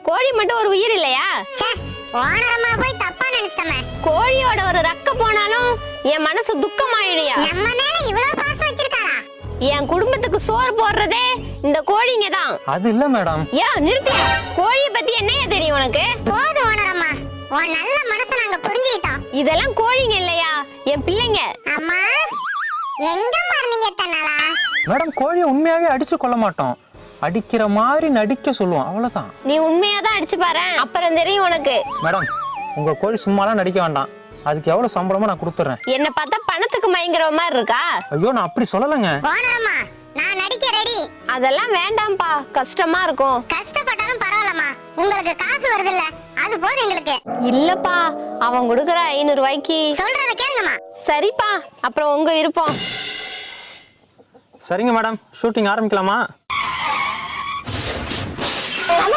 கோழி மட்டும் ஒரு உயிர் இல்லையா? ஓனரமா போய் தப்பா நினைச்சிட்டமே. கோழியோட ஒரு ரக்க போனாலும் என் மனசு துக்கமாயிடுயா. நம்ம மேல இவ்வளவு பாசம் வச்சிருக்காரா? என் குடும்பத்துக்கு சோறு போடுறதே இந்த கோழிங்க தான். அது இல்ல மேடம். நிறுத்தியா. கோழியை பத்தி என்னையா தெரியும் உனக்கு? போது ஓனரம்மா, உன் நல்ல மனசை நாங்க புரிஞ்சுக்கிட்டோம். இதெல்லாம் கோழிங்க இல்லையா, என் பிள்ளைங்க. அம்மா எங்க மார்னிங்க தன்னாலா? மேடம் கோழியை உண்மையாவே அடிச்சு கொள்ள மாட்டோம், அடிக்கிற மாதிரி நடிக்க சொல்லுவோம், அவ்வளவுதான். நீ உண்மையா தான் அடிச்சு பாரு, அப்புறம் தெரியும் உனக்கு. மேடம் உங்க கோழி சும்மாலாம் நடிக்க வேண்டாம், அதுக்கு எவ்வளவு சம்பளமா நான் கொடுத்துறேன். என்ன பார்த்தா பணத்துக்கு மயங்குற மாதிரி இருக்கா? ஐயோ நான் அப்படி சொல்லலங்க. ஓனரம்மா நான் நடிக்க ரெடி. அதெல்லாம் வேண்டாம்பா, கஷ்டமா இருக்கும். கஷ்டப்பட்டாலும் பரவாயில்லம்மா, உங்களுக்கு காசு வருது இல்ல, அது போதும் எங்களுக்கு. இல்லப்பா, அவன் கொடுக்கற 500 ரூபாய்க்கு. சொல்றத கேளுங்கம்மா. சரிப்பா, அப்புறம் உங்க விருப்பம். சரிங்க மேடம், ஷூட்டிங் ஆரம்பிக்கலாமா?